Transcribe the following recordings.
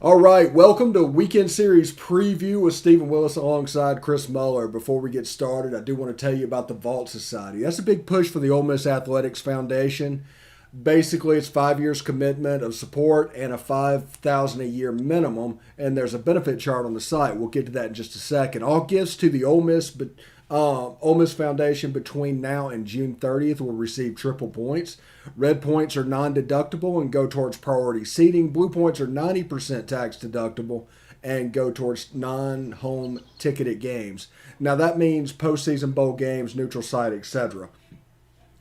All right, welcome to Weekend Series Preview with Stephen Willis alongside Chris Muller. Before we get started, I do want to tell you about the Vault Society. That's a big push for the Ole Miss Athletics Foundation. Basically, it's 5 years commitment of support and a $5,000 a year minimum, and there's a benefit chart on the site. We'll get to that in just a second. All gifts to the Ole Miss Foundation between now and June 30th will receive triple points. Red points are non-deductible and go towards priority seating. Blue points are 90% tax deductible and go towards non-home ticketed games. Now that means postseason bowl games, neutral site, etc.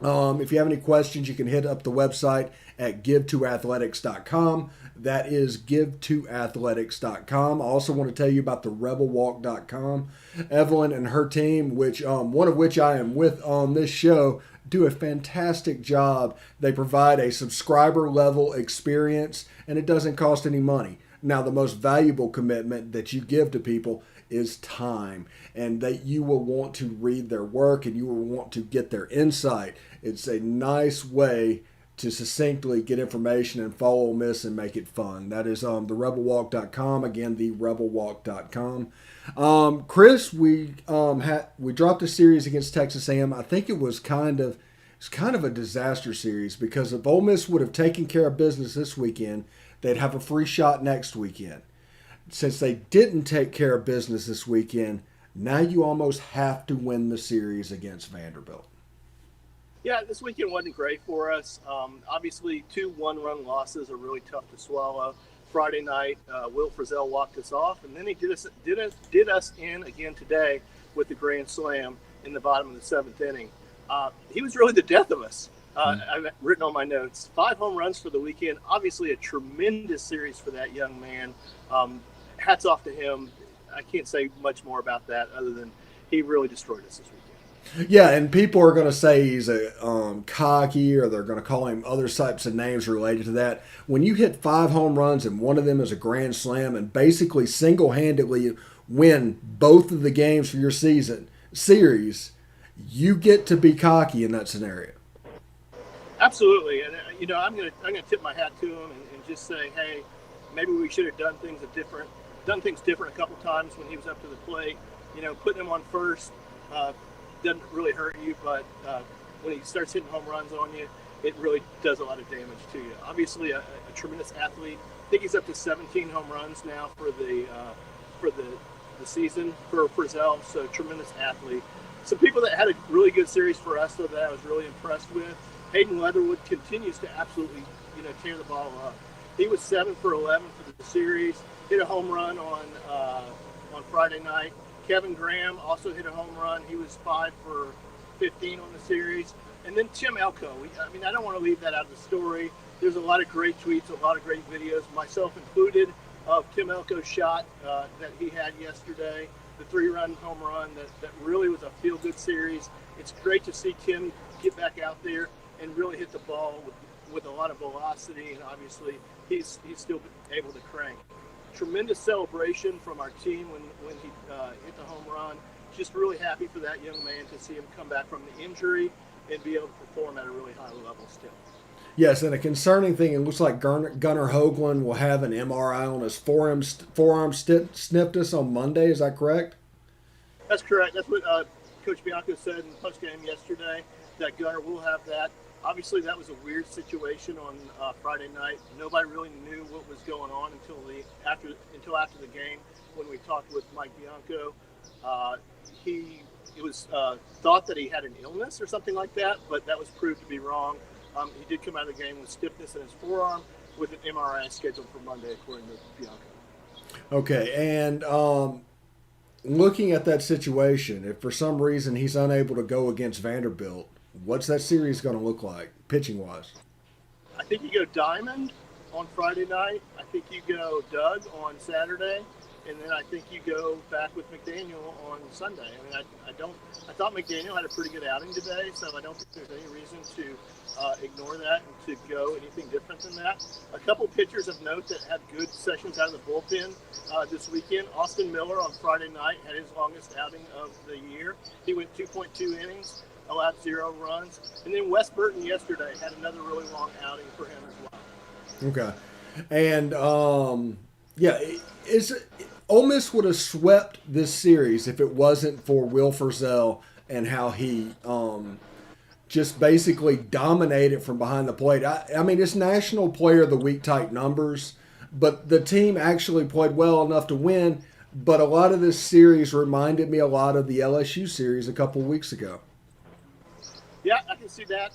If you have any questions, you can hit up the website at give2athletics.com. That is give2athletics.com. I also want to tell you about the rebelwalk.com. Evelyn and her team, which one of which I am with on this show, do a fantastic job. They provide a subscriber level experience and it doesn't cost any money. Now, the most valuable commitment that you give to people is time, and that you will want to read their work and you will want to get their insight. It's a nice way to succinctly get information and follow Ole Miss and make it fun. That is therebelwalk.com. Again, therebelwalk.com. Chris, we dropped a series against Texas A&M. I think it's kind of a disaster series because if Ole Miss would have taken care of business this weekend, they'd have a free shot next weekend. Since they didn't take care of business this weekend, now you almost have to win the series against Vanderbilt. Yeah, this weekend wasn't great for us. Obviously, two one-run losses are really tough to swallow. Friday night, Will Frizzell walked us off, and then he did us in again today with the grand slam in the bottom of the seventh inning. He was really the death of us. I've written on my notes 5 home runs for the weekend. Obviously, a tremendous series for that young man. Hats off to him. I can't say much more about that other than he really destroyed us this weekend. Yeah, and people are going to say he's a cocky, or they're going to call him other types of names related to that. When you hit 5 home runs and one of them is a grand slam and basically single-handedly win both of the games for your series, you get to be cocky in that scenario. Absolutely, and I'm gonna tip my hat to him and just say, hey, maybe we should have done things different a couple times when he was up to the plate. Putting him on first doesn't really hurt you, but when he starts hitting home runs on you, it really does a lot of damage to you. Obviously, a tremendous athlete. I think he's up to 17 home runs now for the season for Frizzell. So tremendous athlete. Some people that had a really good series for us, though, that I was really impressed with. Hayden Leatherwood continues to absolutely, tear the ball up. He was 7 for 11 for the series. Hit a home run on Friday night. Kevin Graham also hit a home run. He was 5 for 15 on the series. And then Tim Elko. I don't want to leave that out of the story. There's a lot of great tweets, a lot of great videos, myself included, of Tim Elko's shot that he had yesterday, the 3-run home run that really was a feel-good series. It's great to see Tim get back out there and really hit the ball with a lot of velocity, and obviously he's still able to crank. Tremendous celebration from our team when he hit the home run. Just really happy for that young man to see him come back from the injury and be able to perform at a really high level still. Yes, and a concerning thing, it looks like Gunnar Hoagland will have an MRI on his forearm sniffness on Monday. Is that correct? That's correct. That's what Coach Bianco said in the postgame yesterday, that Gunnar will have that. Obviously, that was a weird situation on Friday night. Nobody really knew what was going on until after the game when we talked with Mike Bianco. It was thought that he had an illness or something like that, but that was proved to be wrong. He did come out of the game with stiffness in his forearm with an MRI scheduled for Monday, according to Bianco. Okay, and looking at that situation, if for some reason he's unable to go against Vanderbilt, what's that series going to look like, pitching-wise? I think you go Diamond on Friday night. I think you go Doug on Saturday. And then I think you go back with McDaniel on Sunday. I thought McDaniel had a pretty good outing today, so I don't think there's any reason to ignore that and to go anything different than that. A couple pitchers of note that had good sessions out of the bullpen this weekend. Austin Miller on Friday night had his longest outing of the year. He went 2.2 innings, allowed 0 runs. And then Wes Burton yesterday had another really long outing for him as well. Okay. And Yeah, Ole Miss would have swept this series if it wasn't for Will Frizzell and how he just basically dominated from behind the plate. I mean, it's National Player of the Week type numbers, but the team actually played well enough to win. But a lot of this series reminded me a lot of the LSU series a couple weeks ago. Yeah, I can see that.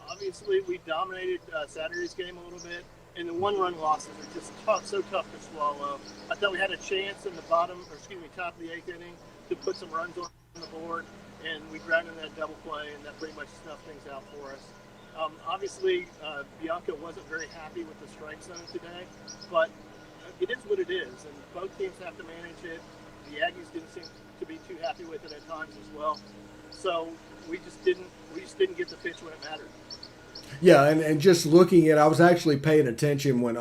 Obviously, we dominated Saturday's game a little bit, and the one-run losses are just tough, so tough to swallow. I thought we had a chance in the top of the eighth inning to put some runs on the board, and we grounded in that double play, and that pretty much snuffed things out for us. Obviously, Bianca wasn't very happy with the strike zone today, but it is what it is, and both teams have to manage it. The Aggies didn't seem to be too happy with it at times as well. So we just didn't get the pitch when it mattered. Yeah, and just looking at, I was actually paying attention when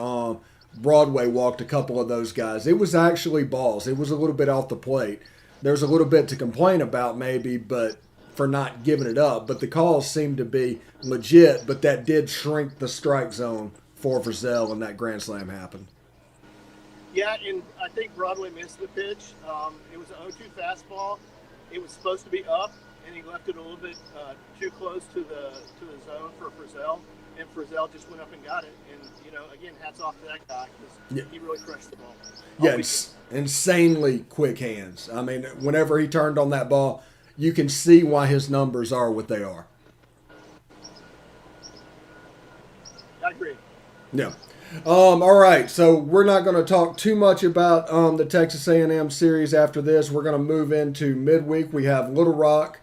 Broadway walked a couple of those guys. It was actually balls. It was a little bit off the plate. There's a little bit to complain about maybe, but for not giving it up. But the calls seemed to be legit, but that did shrink the strike zone for Frizzell when that grand slam happened. Yeah, and I think Broadway missed the pitch. It was an 0-2 fastball. It was supposed to be up, and he left it a little bit too close to the zone for Frizzell, and Frizzell just went up and got it. And again, hats off to that guy because he really crushed the ball. Yeah, insanely quick hands. I mean, whenever he turned on that ball, you can see why his numbers are what they are. I agree. Yeah. All right, so we're not going to talk too much about the Texas A&M series after this. We're going to move into midweek. We have Little Rock.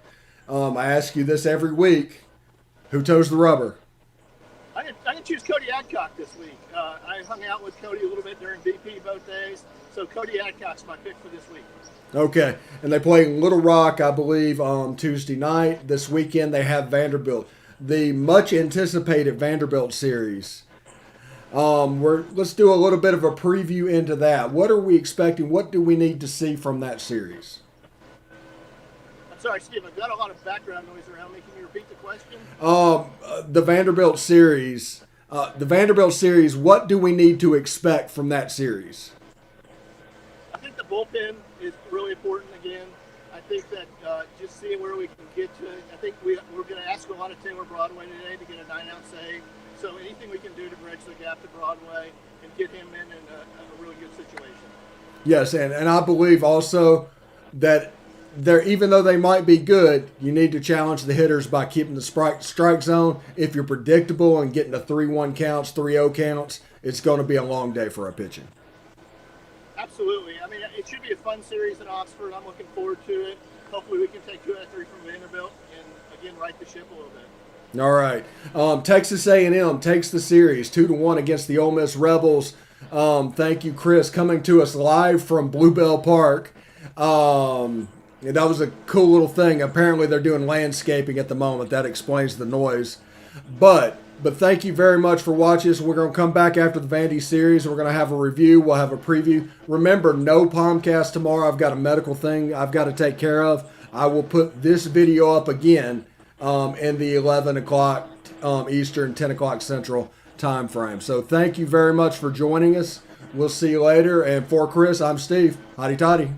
I ask you this every week. Who toes the rubber? I'm going to choose Cody Adcock this week. I hung out with Cody a little bit during BP both days, so Cody Adcock's my pick for this week. Okay, and they play Little Rock, I believe, on Tuesday night. This weekend they have Vanderbilt. The much-anticipated Vanderbilt series. Let's do a little bit of a preview into that. What are we expecting? What do we need to see from that series? I'm sorry, Steve. I've got a lot of background noise around me. Can you repeat the question? The Vanderbilt series. What do we need to expect from that series? I think the bullpen is really important again. I think that just seeing where we can get to it. I think we're going to ask a lot of Taylor Broadway today to get a 9-out save. So anything we can do to bridge the gap to Broadway and get him in a really good situation. Yes, and I believe also that even though they might be good, you need to challenge the hitters by keeping the strike zone. If you're predictable and getting to 3-1 counts, 3-0 counts, it's going to be a long day for our pitching. Absolutely. I mean, it should be a fun series in Oxford. I'm looking forward to it. Hopefully we can take 2 out of 3 from Vanderbilt and, again, right the ship a little bit. All right. Texas A&M takes the series 2-1 against the Ole Miss Rebels. Thank you, Chris, coming to us live from Bluebell Park. And that was a cool little thing. Apparently they're doing landscaping at the moment. That explains the noise. But thank you very much for watching us. We're going to come back after the Vandy series. We're going to have a review. We'll have a preview. Remember, no Palmcast tomorrow. I've got a medical thing I've got to take care of. I will put this video up again in the 11 o'clock Eastern, 10 o'clock Central time frame. So thank you very much for joining us. We'll see you later. And for Chris, I'm Steve. Hotty toddy.